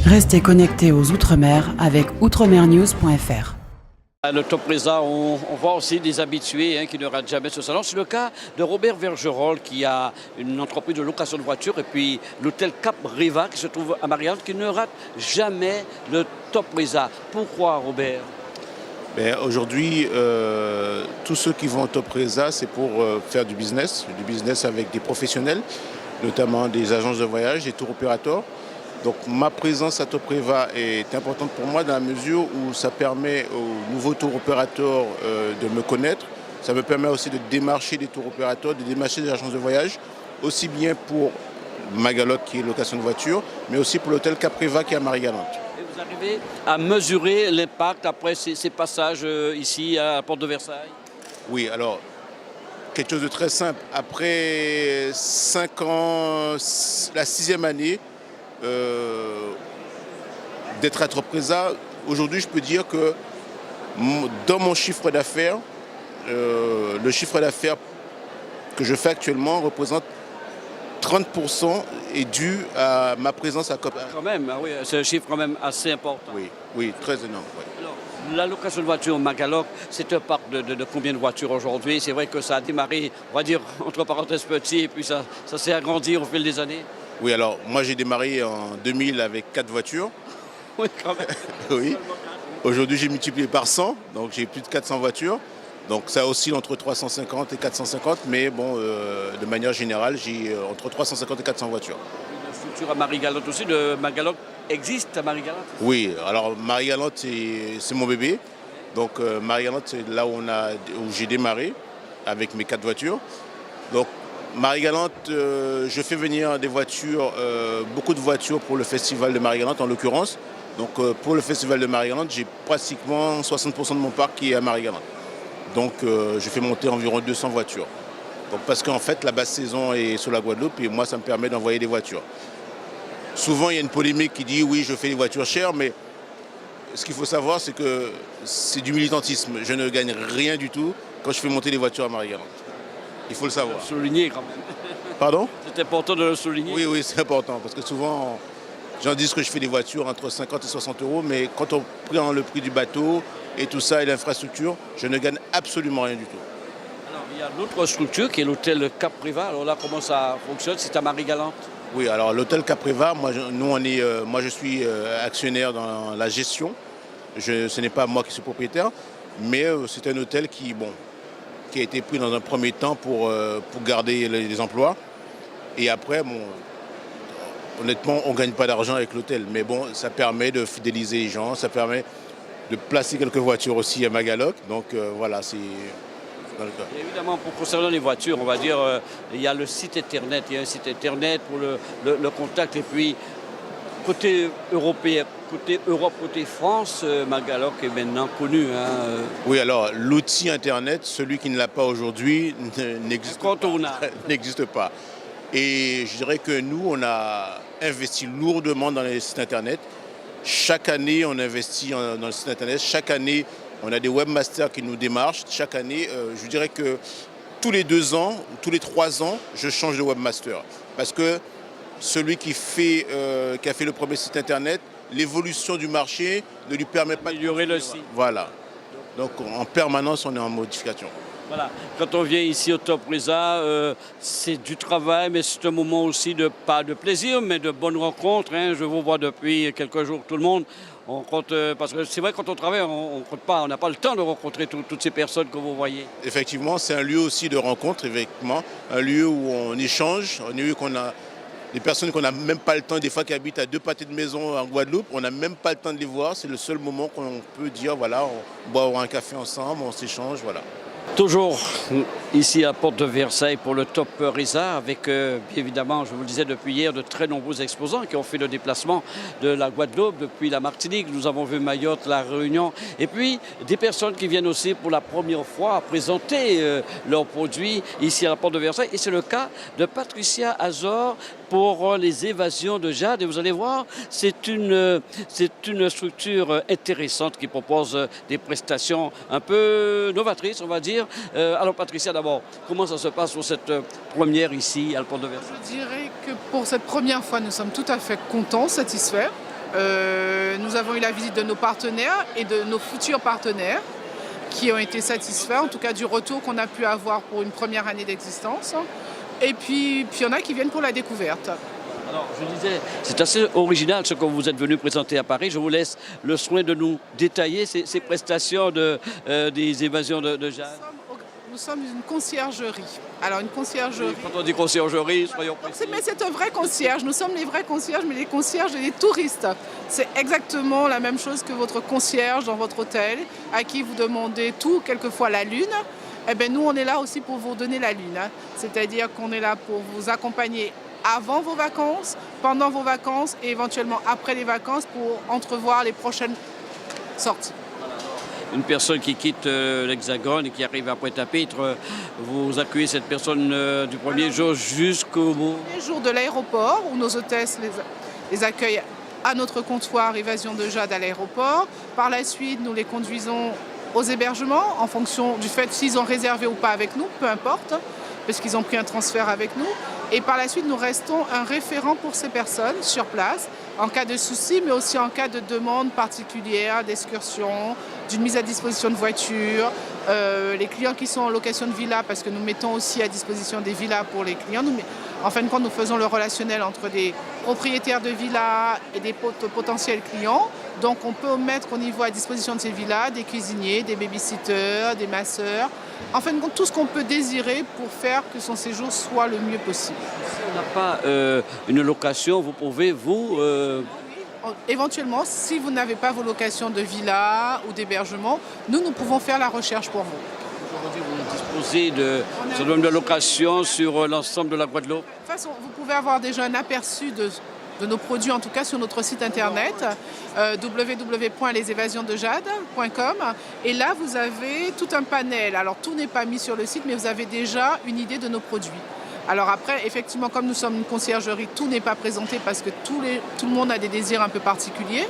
Restez connectés aux Outre-mer avec outremernews.fr. Le Top Reza, on voit aussi des habitués qui ne ratent jamais ce salon. C'est le cas de Robert Vergerolles qui a une entreprise de location de voitures et puis l'hôtel Cap Riva qui se trouve à Marie-Galante qui ne rate jamais le Top Reza. Pourquoi, Robert? Aujourd'hui, tous ceux qui vont au Top Reza, c'est pour faire du business avec des professionnels, notamment des agences de voyage, des tour opérateurs. Donc ma présence à Top Reza est importante pour moi dans la mesure où ça permet aux nouveaux tour opérateurs de me connaître. Ça me permet aussi de démarcher des tour opérateurs, de démarcher des agences de voyage, aussi bien pour Magalot qui est location de voiture, mais aussi pour l'hôtel Cap Riva qui est à Marie-Galante. Et vous arrivez à mesurer l'impact après ces passages ici à la porte de Versailles? Oui, alors quelque chose de très simple. Après 5 ans, la 6e année, d'être à Top Reza, aujourd'hui je peux dire que dans mon chiffre d'affaires, le chiffre d'affaires que je fais actuellement représente 30% est dû à ma présence à Top Reza. Quand même, oui, c'est un chiffre quand même assez important. Oui, très énorme. Oui. Alors, la location de voitures Magalot, c'est un parc de combien de voitures aujourd'hui? C'est vrai que ça a démarré, on va dire, entre parenthèses petit, et puis ça s'est agrandi au fil des années. Oui, alors moi j'ai démarré en 2000 avec 4 voitures. Oui, quand même. Oui. Aujourd'hui j'ai multiplié par 100, donc j'ai plus de 400 voitures. Donc ça oscille entre 350 et 450, mais bon, de manière générale, j'ai entre 350 et 400 voitures. Une structure à Marie-Galante aussi, de Magalot existe à Marie-Galante? Oui, alors Marie-Galante c'est mon bébé. Donc Marie-Galante c'est là où j'ai démarré avec mes 4 voitures. Donc Marie-Galante, je fais venir des voitures, beaucoup de voitures pour le festival de Marie-Galante en l'occurrence. Donc pour le festival de Marie-Galante, j'ai pratiquement 60% de mon parc qui est à Marie-Galante. Donc je fais monter environ 200 voitures. Donc, parce qu'en fait la basse saison est sur la Guadeloupe et moi ça me permet d'envoyer des voitures. Souvent il y a une polémique qui dit oui je fais des voitures chères, mais ce qu'il faut savoir c'est que c'est du militantisme. Je ne gagne rien du tout quand je fais monter des voitures à Marie-Galante. Il faut le savoir. Souligner quand même. Pardon? C'est important de le souligner. Oui, c'est important parce que souvent, j'en dis que je fais des voitures entre 50 et 60 euros, mais quand on prend le prix du bateau et tout ça et l'infrastructure, je ne gagne absolument rien du tout. Alors, il y a l'autre structure qui est l'hôtel Cap Riva. Alors là, comment ça fonctionne? C'est à Marie-Galante? Oui, alors l'hôtel Cap Riva, moi je suis actionnaire dans la gestion. Ce n'est pas moi qui suis propriétaire, mais c'est un hôtel qui a été pris dans un premier temps pour garder les emplois. Et après, honnêtement, on ne gagne pas d'argent avec l'hôtel. Mais bon, ça permet de fidéliser les gens, ça permet de placer quelques voitures aussi à Magalot. Donc voilà, c'est dans le cas. Et évidemment, pour concernant les voitures, on va dire, il y a le site Internet. Il y a un site Internet pour le contact. Et puis, côté européen, côté Europe, côté France, Magalot est maintenant connu. Oui, alors l'outil Internet, celui qui ne l'a pas aujourd'hui, n'existe pas. Et je dirais que nous, on a investi lourdement dans les sites Internet. Chaque année, on investit dans le site Internet. Chaque année, on a des webmasters qui nous démarchent. Chaque année, je dirais que tous les 2 ans, tous les 3 ans, je change de webmaster. Parce que celui qui a fait le premier site Internet, l'évolution du marché ne lui permet pas d'améliorer le site. Voilà. Donc en permanence, on est en modification. Voilà. Quand on vient ici au Top Reza, c'est du travail, mais c'est un moment aussi pas de plaisir, mais de bonnes rencontres. Je vous vois depuis quelques jours, tout le monde. On compte, parce que c'est vrai, quand on travaille, on compte pas, on n'a pas le temps de rencontrer toutes ces personnes que vous voyez. Effectivement, c'est un lieu aussi de rencontre, effectivement, un lieu où on échange, un lieu qu'on a des personnes qu'on n'a même pas le temps, des fois qui habitent à 2 pâtés de maison en Guadeloupe, on n'a même pas le temps de les voir. C'est le seul moment qu'on peut dire, voilà, on boit un café ensemble, on s'échange, voilà. Toujours ici à Porte de Versailles pour le Top Reza avec, bien évidemment, je vous le disais depuis hier, de très nombreux exposants qui ont fait le déplacement de la Guadeloupe depuis la Martinique. Nous avons vu Mayotte, la Réunion et puis des personnes qui viennent aussi pour la première fois présenter leurs produits ici à la Porte de Versailles. Et c'est le cas de Patricia Azor pour les évasions de Jade. Et vous allez voir, c'est une structure intéressante qui propose des prestations un peu novatrices, on va dire. Alors Patricia, d'abord, comment ça se passe pour cette première ici à la Porte de Versailles? Je dirais que pour cette première fois, nous sommes tout à fait contents, satisfaits. Nous avons eu la visite de nos partenaires et de nos futurs partenaires qui ont été satisfaits, en tout cas du retour qu'on a pu avoir pour une première année d'existence. Et puis il y en a qui viennent pour la découverte. Alors, je disais, c'est assez original ce que vous êtes venu présenter à Paris. Je vous laisse le soin de nous détailler ces prestations des évasions de Jade. Nous sommes une conciergerie. Alors une conciergerie... Quand on dit conciergerie, soyons précis. Mais c'est un vrai concierge. Nous sommes les vrais concierges, mais les concierges et les touristes. C'est exactement la même chose que votre concierge dans votre hôtel, à qui vous demandez tout, quelquefois la lune. Eh bien, nous, on est là aussi pour vous donner la lune. C'est-à-dire qu'on est là pour vous accompagner avant vos vacances, pendant vos vacances et éventuellement après les vacances pour entrevoir les prochaines sorties. Une personne qui quitte l'Hexagone et qui arrive à Pointe-à-Pitre, vous accueillez cette personne du premier jour jusqu'au bout. Les jours de l'aéroport où nos hôtesses les accueillent à notre comptoir Évasion de Jade à l'aéroport. Par la suite, nous les conduisons aux hébergements en fonction du fait s'ils ont réservé ou pas avec nous, peu importe, parce qu'ils ont pris un transfert avec nous. Et par la suite, nous restons un référent pour ces personnes sur place, en cas de souci, mais aussi en cas de demande particulière, d'excursion, d'une mise à disposition de voitures. Les clients qui sont en location de villa, parce que nous mettons aussi à disposition des villas pour les clients. En fin de compte, nous faisons le relationnel entre des propriétaires de villas et des potentiels clients. Donc on peut mettre au niveau à disposition de ces villas des cuisiniers, des babysitters, des masseurs. En fin de compte, tout ce qu'on peut désirer pour faire que son séjour soit le mieux possible. Si on n'a pas une location, vous pouvez, Éventuellement, si vous n'avez pas vos locations de villa ou d'hébergement, nous pouvons faire la recherche pour vous. Aujourd'hui, vous disposez de ce nombre de locations sur l'ensemble de la Guadeloupe. De toute façon, vous pouvez avoir déjà un aperçu de nos produits, en tout cas sur notre site internet www.lesévasionsdejade.com, et là vous avez tout un panel. Alors tout n'est pas mis sur le site, mais vous avez déjà une idée de nos produits. Alors après, effectivement, comme nous sommes une conciergerie, tout n'est pas présenté parce que tout le monde a des désirs un peu particuliers.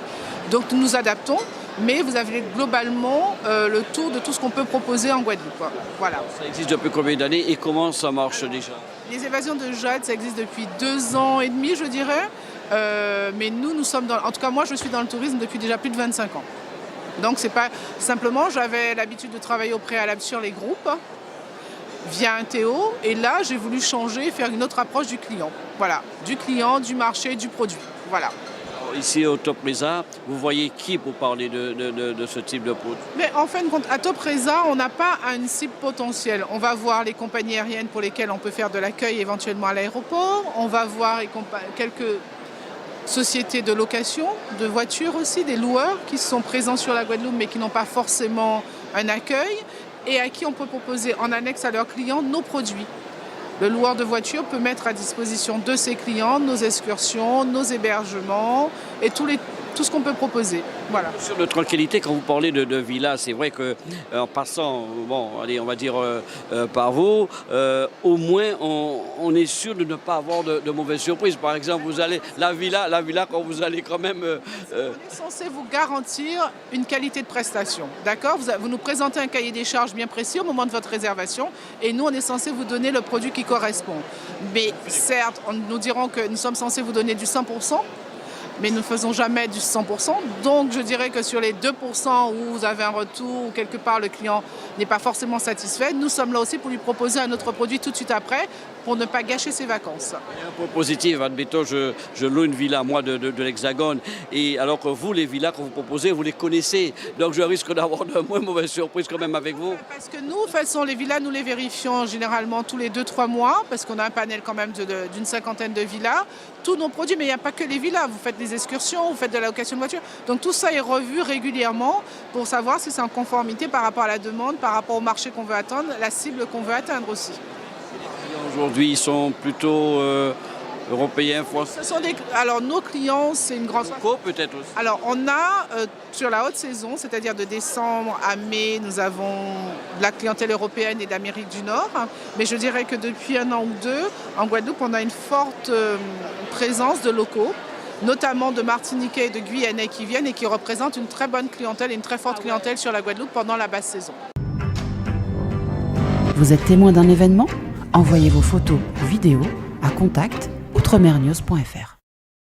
Donc nous nous adaptons, mais vous avez globalement le tour de tout ce qu'on peut proposer en Guadeloupe. Voilà. Ça existe depuis combien d'années et comment ça marche déjà? Les évasions de Jade, ça existe depuis 2 ans et demi, je dirais. Mais nous sommes en tout cas, moi, je suis dans le tourisme depuis déjà plus de 25 ans. Donc c'est pas simplement, j'avais l'habitude de travailler au préalable sur les groupes via un Théo, et là j'ai voulu changer, faire une autre approche du client. Voilà, du client, du marché, du produit. Voilà. Alors, ici au Top Resa, vous voyez qui pour parler de ce type de produit? Mais en fin de compte, à Top Resa, on n'a pas une cible potentielle. On va voir les compagnies aériennes pour lesquelles on peut faire de l'accueil éventuellement à l'aéroport. On va voir quelques sociétés de location, de voitures aussi, des loueurs qui sont présents sur la Guadeloupe mais qui n'ont pas forcément un accueil et à qui on peut proposer en annexe à leurs clients nos produits. Le loueur de voiture peut mettre à disposition de ses clients nos excursions, nos hébergements et tout ce qu'on peut proposer. Voilà. Sur de tranquillité, quand vous parlez de villa, c'est vrai qu'en passant, bon, allez, on va dire par vous, au moins on est sûr de ne pas avoir de mauvaises surprises. Par exemple, vous allez la villa, quand vous allez quand même... On est censé vous garantir une qualité de prestation, d'accord ? Vous nous présentez un cahier des charges bien précis au moment de votre réservation et nous, on est censé vous donner le produit qui correspond. Mais certes, nous dirons que nous sommes censés vous donner du 100%, mais nous ne faisons jamais du 100%. Donc je dirais que sur les 2% où vous avez un retour, ou quelque part le client n'est pas forcément satisfait, nous sommes là aussi pour lui proposer un autre produit tout de suite après, pour ne pas gâcher ses vacances. Un point positif, admettons, je loue une villa, moi, de l'Hexagone, et alors que vous, les villas que vous proposez, vous les connaissez, donc je risque d'avoir de moins mauvaises surprises quand même avec vous. Parce que nous, de toute façon, les villas, nous les vérifions généralement tous les 2-3 mois, parce qu'on a un panel quand même d'une 50aine de villas. Tous nos produits, mais il n'y a pas que les villas, vous faites des excursions, vous faites de la location de voiture. Donc tout ça est revu régulièrement pour savoir si c'est en conformité par rapport à la demande, par rapport au marché qu'on veut atteindre, la cible qu'on veut atteindre aussi. Aujourd'hui, ils sont plutôt européens, français. Alors nos clients, c'est une grande... Locaux peut-être aussi. Alors on a sur la haute saison, c'est-à-dire de décembre à mai, nous avons de la clientèle européenne et d'Amérique du Nord. Mais je dirais que depuis 1 an ou 2, en Guadeloupe, on a une forte présence de locaux, notamment de Martiniquais et de Guyanais qui viennent et qui représentent une très bonne clientèle et une très forte clientèle sur la Guadeloupe pendant la basse saison. Vous êtes témoin d'un événement ? Envoyez vos photos ou vidéos à contact@outremernews.fr.